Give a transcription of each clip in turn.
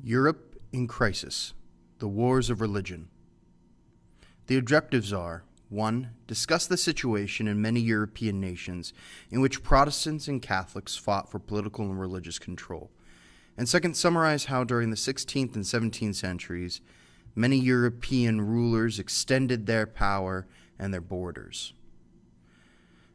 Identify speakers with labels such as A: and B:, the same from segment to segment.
A: Europe in Crisis, The Wars of Religion. The objectives are: 1. Discuss the situation in many European nations in which Protestants and Catholics fought for political and religious control. And 2. Summarize how during the 16th and 17th centuries, many European rulers extended their power and their borders.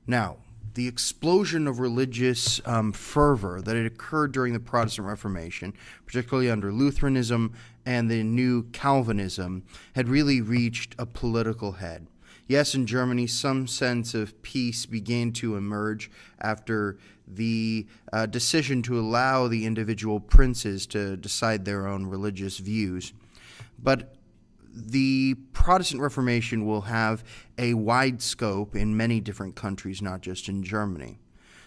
A: Now, the explosion of religious fervor that had occurred during the Protestant Reformation, particularly under Lutheranism and the new Calvinism, had really reached a political head. Yes, in Germany, some sense of peace began to emerge after the decision to allow the individual princes to decide their own religious views. But the Protestant Reformation will have a wide scope in many different countries, not just in Germany.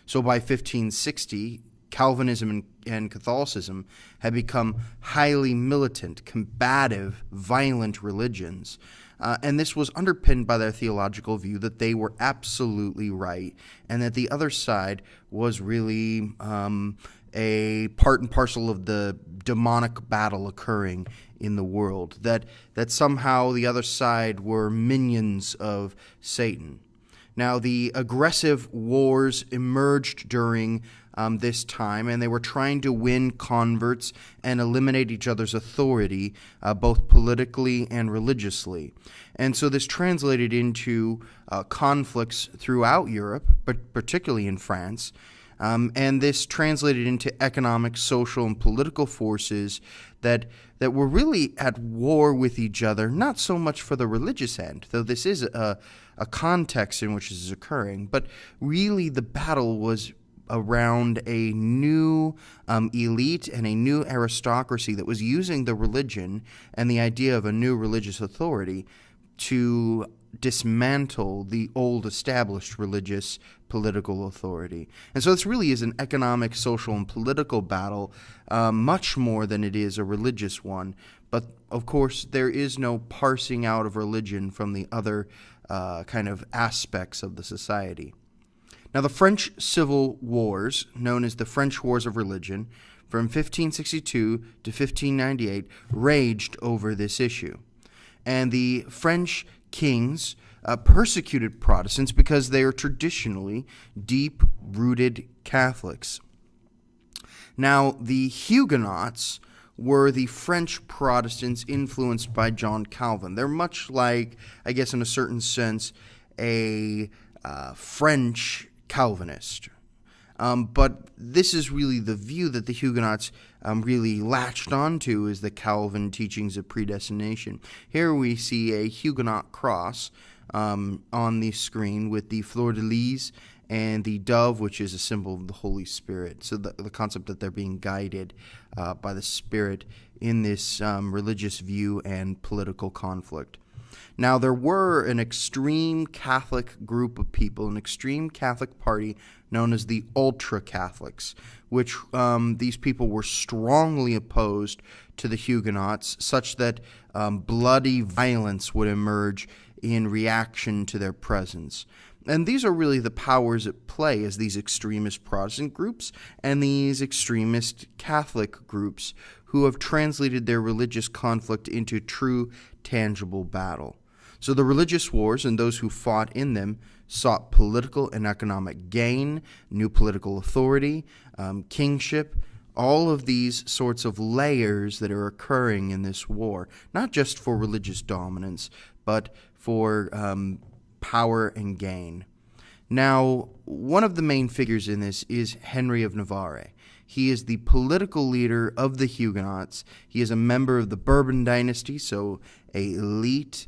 A: So by 1560, Calvinism and Catholicism had become highly militant, combative, violent religions. And this was underpinned by their theological view that they were absolutely right and that the other side was really a part and parcel of the demonic battle occurring in the world, that somehow the other side were minions of Satan. Now, the aggressive wars emerged during this time, and they were trying to win converts and eliminate each other's authority, both politically and religiously. And so this translated into conflicts throughout Europe, but particularly in France. And this translated into economic, social, and political forces that were really at war with each other, not so much for the religious end, though this is a context in which this is occurring, but really the battle was around a new elite and a new aristocracy that was using the religion and the idea of a new religious authority to dismantle the old established religious political authority. And so this really is an economic, social, and political battle, much more than it is a religious one. But of course, there is no parsing out of religion from the other kind of aspects of the society. Now, the French Civil Wars, known as the French Wars of Religion, from 1562 to 1598, raged over this issue. And the French kings persecuted Protestants because they are traditionally deep-rooted Catholics. Now, the Huguenots were the French Protestants influenced by John Calvin. They're much like, I guess in a certain sense, a French Calvinist. But this is really the view that the Huguenots really latched onto, is the Calvin teachings of predestination. Here we see a Huguenot cross on the screen with the fleur-de-lis and the dove, which is a symbol of the Holy Spirit. So the concept that they're being guided by the Spirit in this religious view and political conflict. Now, there were an extreme Catholic group of people, an extreme Catholic party known as the Ultra-Catholics, which these people were strongly opposed to the Huguenots, such that bloody violence would emerge in reaction to their presence. And these are really the powers at play, as these extremist Protestant groups and these extremist Catholic groups who have translated their religious conflict into true, tangible battle. So the religious wars and those who fought in them sought political and economic gain, new political authority, kingship, all of these sorts of layers that are occurring in this war, not just for religious dominance, but for power and gain. Now, one of the main figures in this is Henry of Navarre. He is the political leader of the Huguenots. He is a member of the Bourbon dynasty, so an elite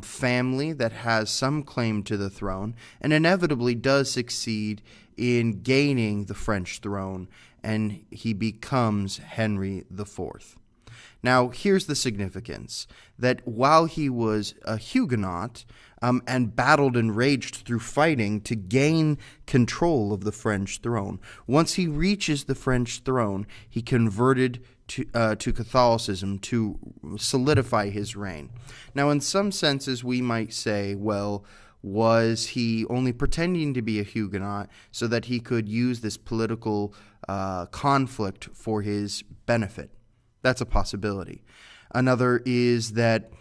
A: family that has some claim to the throne, and inevitably does succeed in gaining the French throne, and he becomes Henry IV. Now, here's the significance, that while he was a Huguenot and battled and raged through fighting to gain control of the French throne, once he reaches the French throne, he converted to Catholicism to solidify his reign. Now, in some senses, we might say, well, was he only pretending to be a Huguenot so that he could use this political conflict for his benefit? That's a possibility. Another is that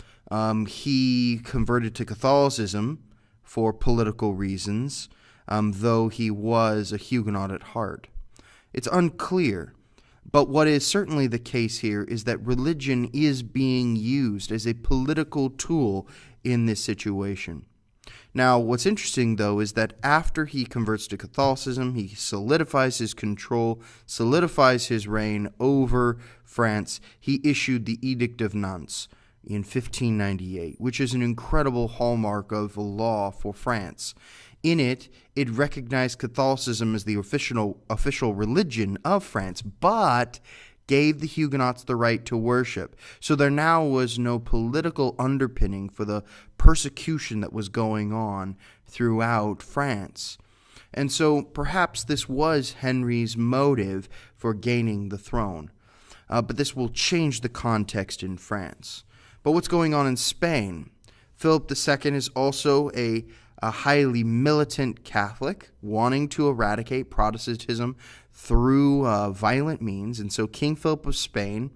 A: he converted to Catholicism for political reasons, though he was a Huguenot at heart. It's unclear, but what is certainly the case here is that religion is being used as a political tool in this situation. Now, what's interesting, though, is that after he converts to Catholicism, he solidifies his control, solidifies his reign over France. He issued the Edict of Nantes in 1598, which is an incredible hallmark of a law for France. In it recognized Catholicism as the official religion of France, but gave the Huguenots the right to worship. So there now was no political underpinning for the persecution that was going on throughout France. And so perhaps this was Henry's motive for gaining the throne. But this will change the context in France. But what's going on in Spain? Philip II is also a highly militant Catholic, wanting to eradicate Protestantism through violent means. And so King Philip of Spain,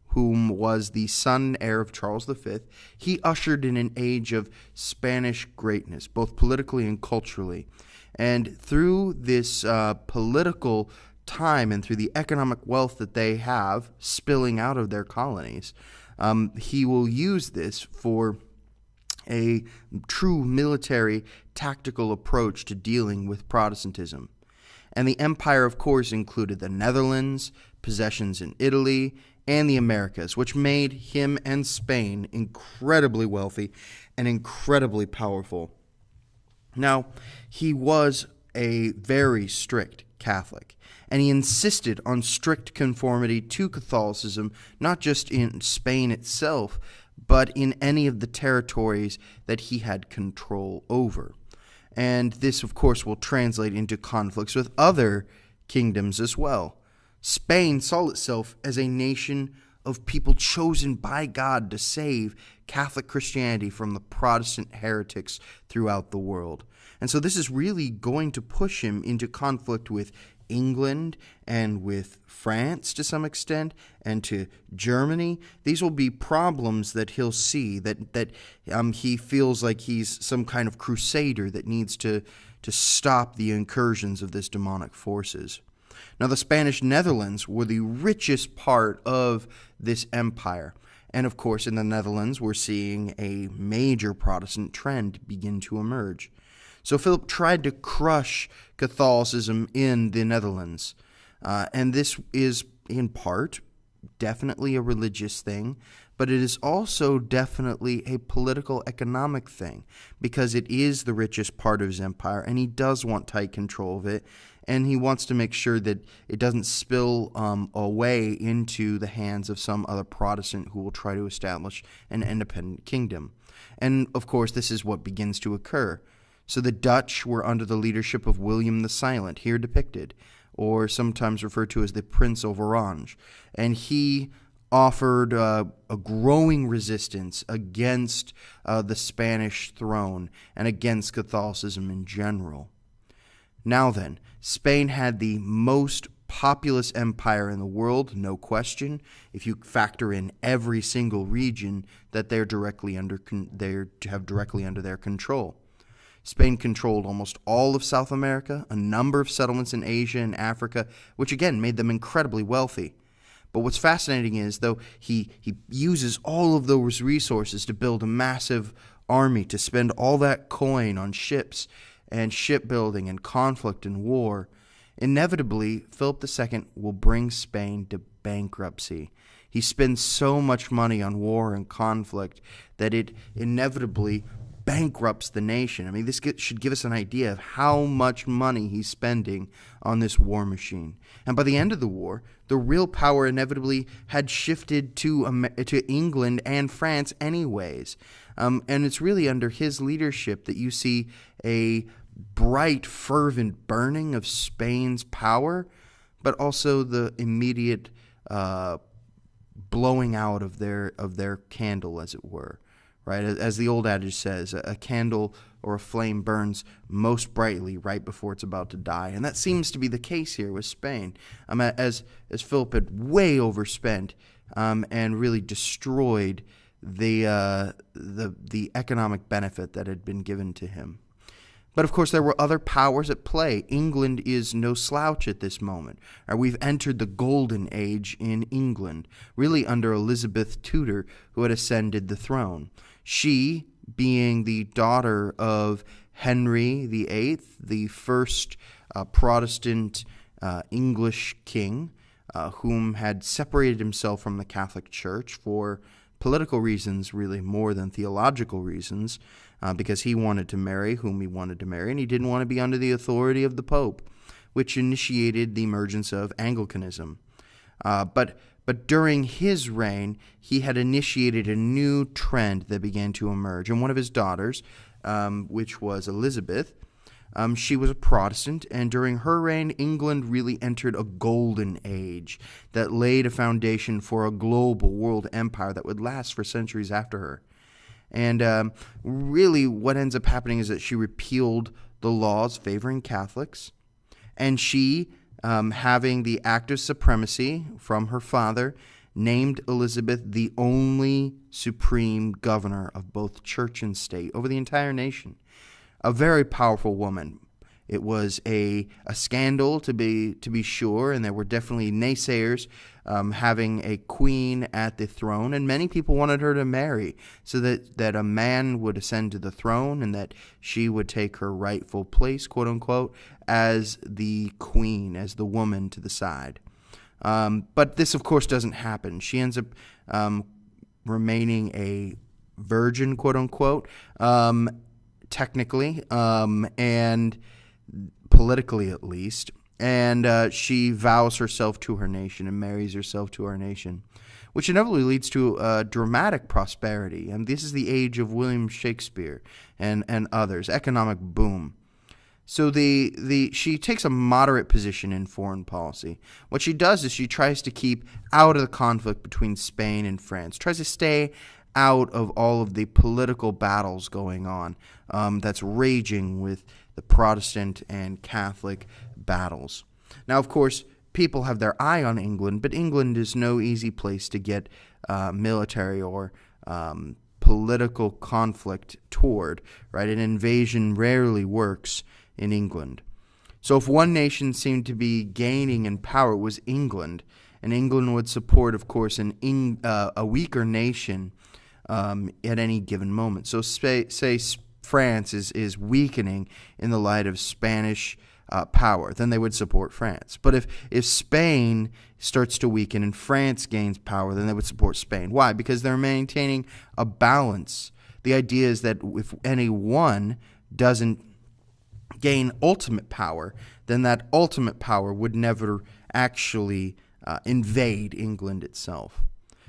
A: whom was the son and heir of Charles V, he ushered in an age of Spanish greatness, both politically and culturally. And through this political time and through the economic wealth that they have spilling out of their colonies, he will use this for a true military tactical approach to dealing with Protestantism. And the empire, of course, included the Netherlands, possessions in Italy, and the Americas, which made him and Spain incredibly wealthy and incredibly powerful. Now, he was a very strict Catholic, and he insisted on strict conformity to Catholicism, not just in Spain itself, but in any of the territories that he had control over. And this, of course, will translate into conflicts with other kingdoms as well. Spain saw itself as a nation of people chosen by God to save Catholic Christianity from the Protestant heretics throughout the world. And so this is really going to push him into conflict with England and with France to some extent, and to Germany. These will be problems that he'll see, that he feels like he's some kind of crusader that needs to stop the incursions of this demonic forces. Now, the Spanish Netherlands were the richest part of this empire. And of course, in the Netherlands, we're seeing a major Protestant trend begin to emerge. So Philip tried to crush Catholicism in the Netherlands. And this is, in part, definitely a religious thing, but it is also definitely a political economic thing, because it is the richest part of his empire, and he does want tight control of it, and he wants to make sure that it doesn't spill away into the hands of some other Protestant who will try to establish an independent kingdom. And, of course, this is what begins to occur. So the Dutch were under the leadership of William the Silent, here depicted, or sometimes referred to as the Prince of Orange. And he offered a growing resistance against the Spanish throne and against Catholicism in general. Now then, Spain had the most populous empire in the world, no question, if you factor in every single region that they have directly under their control. Spain controlled almost all of South America, a number of settlements in Asia and Africa, which again made them incredibly wealthy. But what's fascinating is, though, he uses all of those resources to build a massive army, to spend all that coin on ships and shipbuilding and conflict and war, inevitably, Philip II will bring Spain to bankruptcy. He spends so much money on war and conflict that it inevitably bankrupts the nation. I mean, this should give us an idea of how much money he's spending on this war machine. And by the end of the war, the real power inevitably had shifted to England and France anyways. And it's really under his leadership that you see a bright, fervent burning of Spain's power, but also the immediate blowing out of their candle, as it were. Right? As the old adage says, a candle or a flame burns most brightly right before it's about to die. And that seems to be the case here with Spain. As Philip had way overspent and really destroyed the economic benefit that had been given to him. But of course, there were other powers at play. England is no slouch at this moment. We've entered the golden age in England, really under Elizabeth Tudor, who had ascended the throne. She, being the daughter of Henry VIII, the first Protestant English king, whom had separated himself from the Catholic Church for political reasons, really more than theological reasons, because he wanted to marry whom he wanted to marry, and he didn't want to be under the authority of the Pope, which initiated the emergence of Anglicanism. But during his reign, he had initiated a new trend that began to emerge. And one of his daughters, which was Elizabeth, she was a Protestant, and during her reign, England really entered a golden age that laid a foundation for a global world empire that would last for centuries after her. And really what ends up happening is that she repealed the laws favoring Catholics, and she, having the active supremacy from her father, named Elizabeth the only supreme governor of both church and state over the entire nation. A very powerful woman. It was a scandal to be sure, and there were definitely naysayers having a queen at the throne, and many people wanted her to marry so that a man would ascend to the throne and that she would take her rightful place, quote unquote, as the queen, as the woman to the side. But this, of course, doesn't happen. She ends up remaining a virgin, quote unquote, technically, and politically at least, and she vows herself to her nation and marries herself to her nation, which inevitably leads to dramatic prosperity. And this is the age of William Shakespeare and others, economic boom. So she takes a moderate position in foreign policy. What she does is she tries to keep out of the conflict between Spain and France, tries to stay out of all of the political battles going on that's raging with the Protestant and Catholic battles. Now, of course, people have their eye on England, but England is no easy place to get military or political conflict toward, right? An invasion rarely works in England. So if one nation seemed to be gaining in power, it was England, and England would support, of course, a weaker nation at any given moment. So say France is weakening in the light of Spanish power, then they would support France. But if Spain starts to weaken and France gains power, then they would support Spain. Why? Because they're maintaining a balance. The idea is that if any one doesn't gain ultimate power, then that ultimate power would never actually invade England itself.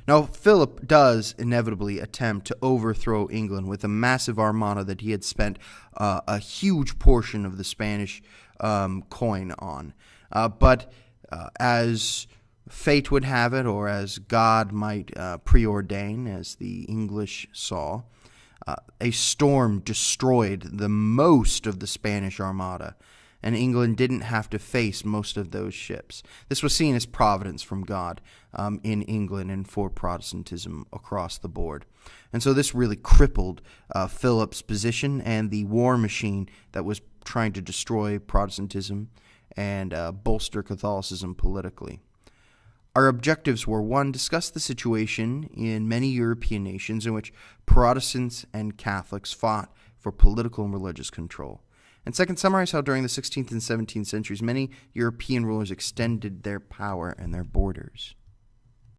A: Now, Philip does inevitably attempt to overthrow England with a massive armada that he had spent a huge portion of the Spanish coin on. But as fate would have it, or as God might preordain, as the English saw, a storm destroyed the most of the Spanish armada, and England didn't have to face most of those ships. This was seen as providence from God in England and for Protestantism across the board. And so this really crippled Philip's position and the war machine that was trying to destroy Protestantism and bolster Catholicism politically. Our objectives were, 1, discuss the situation in many European nations in which Protestants and Catholics fought for political and religious control. And 2, summarize how during the 16th and 17th centuries many European rulers extended their power and their borders.